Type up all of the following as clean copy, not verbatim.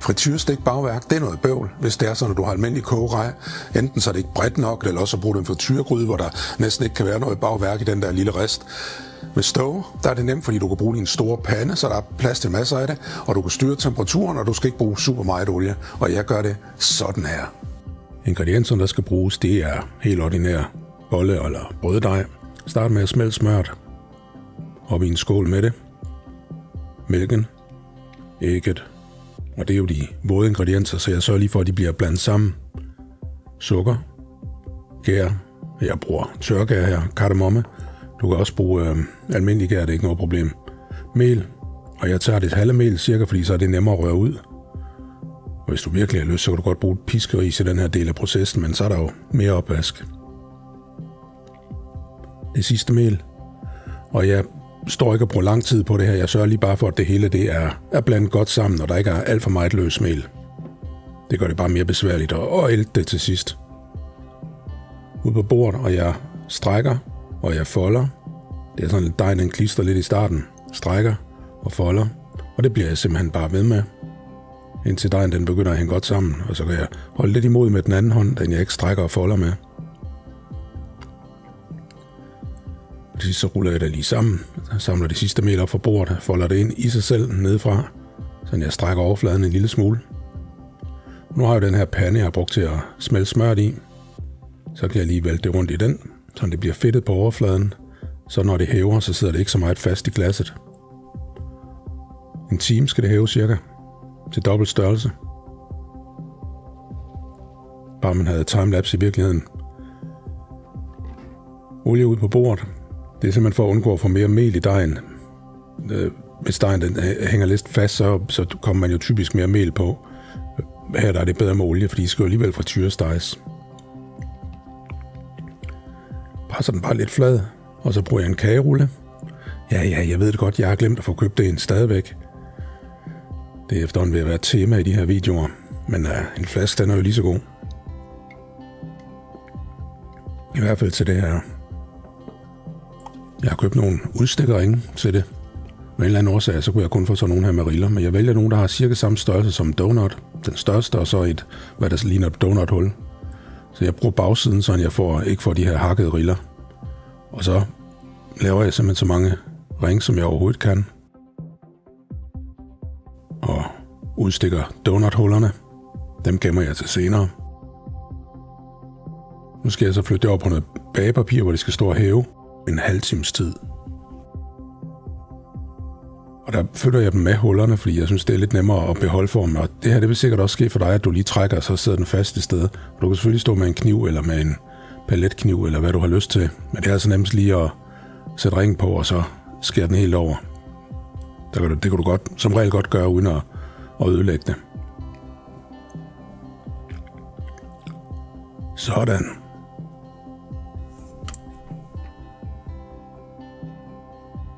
Frityrestik bagværk, det er noget bøvl, hvis det er sådan, at du har almindelig kogerej. Enten så er det ikke bredt nok, eller også bruger du en frityregryde, hvor der næsten ikke kan være noget bagværk i den der lille rist. Med stove, der er det nemt, fordi du kan bruge din store pande, så der er plads til masser af det, og du kan styre temperaturen, og du skal ikke bruge super meget olie, og jeg gør det sådan her. Ingredienserne, der skal bruges, det er helt ordinær bolle eller brøddej. Start med at smelte smøret op i en skål med det. Mælken, ægget, og det er jo de våde ingredienser, så jeg sørger lige for, at de bliver blandet sammen. Sukker, gær, jeg bruger tørgær her, kardemomme. Du kan også bruge almindelig gær, det er ikke noget problem. Mel, og jeg tager det halve mel cirka, fordi så er det nemmere at røre ud. Og hvis du virkelig har lyst, så kan du godt bruge piskeris i den her del af processen, men så er der jo mere opvask. Det sidste mel, og jeg står ikke og bruger lang tid på det her. Jeg sørger lige bare for, at det hele det er blandet godt sammen, og der ikke er alt for meget løs mel. Det gør det bare mere besværligt og ælte det til sidst. Ud på bordet, og jeg strækker, og jeg folder. Det er sådan lidt dejen, den klister lidt i starten. Strækker og folder, og det bliver jeg simpelthen bare ved med. Indtil dejen den begynder at hænge godt sammen, og så kan jeg holde lidt imod med den anden hånd, den jeg ikke strækker og folder med. Og til sidst så ruller jeg det lige sammen, samler det sidste mel op fra bordet, folder det ind i sig selv nedefra, så jeg strækker overfladen en lille smule. Nu har jeg den her pande, jeg har brugt til at smelte smøret i. Så kan jeg lige vælte det rundt i den, så det bliver fedtet på overfladen. Så når det hæver, så sidder det ikke så meget fast i glasset. En time skal det hæve cirka til dobbelt størrelse. Bare man havde timelapse i virkeligheden. Olie ud på bordet. Det er simpelthen for at undgå at få mere mel i dejen. Hvis dejen den hænger lidt fast, så kommer man jo typisk mere mel på. Her der er det bedre med olie, fordi de skal jo alligevel frityresteges. Presser den bare lidt flad, og så bruger jeg en kagerulle. Ja, jeg ved det godt, jeg har glemt at få købt det ind stadigvæk. Det er efterhånden ved at være et tema i de her videoer, men en flaske den er jo lige så god. I hvert fald til det her. Jeg har købt nogle udstikkeringe til det. Med en eller anden årsag, så kunne jeg kun få sådan nogle her med riller, men jeg vælger nogle, der har cirka samme størrelse som donut. Den største, og så et, hvad der ligner et donuthul. Så jeg bruger bagsiden, så jeg ikke får de her hakkede riller. Og så laver jeg simpelthen så mange ringe, som jeg overhovedet kan. Og udstikker donuthullerne. Dem gemmer jeg til senere. Nu skal jeg så flytte det over på noget bagepapir, hvor det skal stå og hæve en halv times tid. Og der fylder jeg dem med hullerne, fordi jeg synes, det er lidt nemmere at beholde formen. Og det her, det vil sikkert også ske for dig, at du lige trækker, og så sidder den fast i stedet. Du kan selvfølgelig stå med en kniv, eller med en paletkniv, eller hvad du har lyst til. Men det er altså nemmest lige at sætte ringen på, og så skære den helt over. Det kan du godt, som regel godt gøre, uden at ødelægge det. Sådan.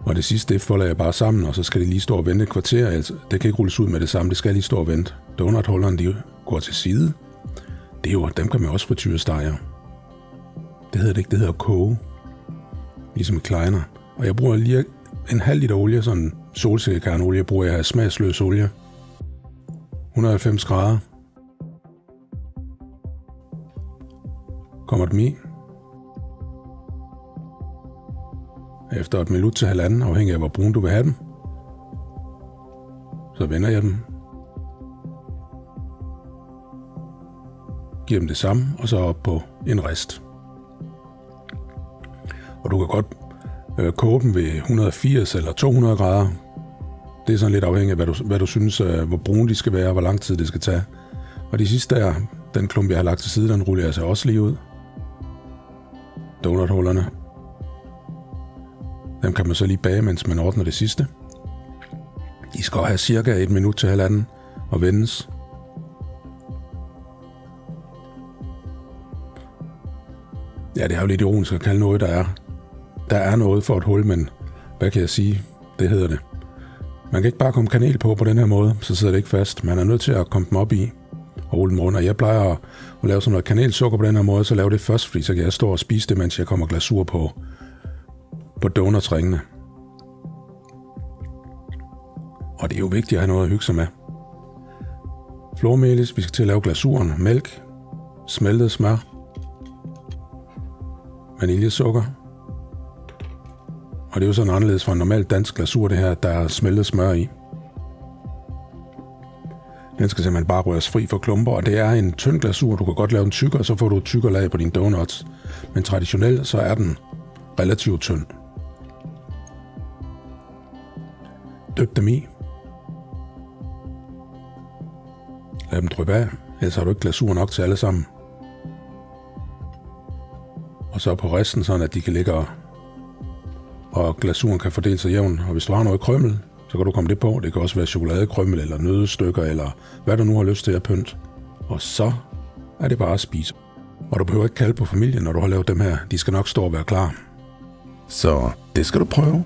Og det sidste, det folder jeg bare sammen, og så skal det lige stå og vente et kvarter. Altså, det kan ikke rulles ud med det samme, det skal lige stå og vente. Donuthullerne, de går til side. Det er jo, dem kan man også frityrestege. Det hedder det ikke, det hedder koge. Ligesom i kleiner. Og jeg bruger lige en halv liter olie, sådan solsikkerkerneolie, bruger jeg her smagsløs olie. 190 grader. Kommer dem i. Efter et minut til halvanden, afhængig af hvor brun du vil have dem, så vender jeg dem. Giver dem det samme, og så op på en rist. Og du kan godt koge dem ved 180 eller 200 grader. Det er sådan lidt afhængigt af, hvad du synes, hvor brune de skal være, og hvor lang tid det skal tage. Og de sidste der, den klump, jeg har lagt til side, den ruller jeg så også lige ud. Donuthullerne. Dem kan man så lige bage, mens man ordner det sidste. De skal have cirka 1 minut til halvanden og vendes. Ja, det er jo lidt ironisk at kalde noget, der er noget for et hul, men hvad kan jeg sige? Det hedder det. Man kan ikke bare komme kanel på den her måde, så sidder det ikke fast. Man er nødt til at komme dem op i og rulle dem rundt. Og jeg plejer at lave sådan noget kanelsukker på den her måde, så lave det først, fordi så kan jeg stå og spise det, mens jeg kommer glasur på donutsringene. Og det er jo vigtigt at have noget at hygge sig med. flormelis, vi skal til at lave glasuren, mælk, smeltet smør, vaniljesukker. Og det er jo sådan anderledes fra en normal dansk glasur, det her, der er smeltet smør i. Den skal simpelthen bare røres fri for klumper, og det er en tynd glasur. Du kan godt lave den tykkere, så får du et tykkere lag på dine donuts. Men traditionelt, så er den relativt tynd. Dyp dem i. Lad dem dryppe af, ellers har du ikke glasur nok til alle sammen. Og så på resten, sådan at de kan ligge og glasuren kan fordele sig jævnt. Og hvis du har noget krymmel, så kan du komme det på. Det kan også være chokoladekrymmel eller nøddestykker, eller hvad du nu har lyst til at pynte. Og så er det bare at spise. Og du behøver ikke kalde på familien, når du har lavet dem her. De skal nok stå og være klar. Så det skal du prøve.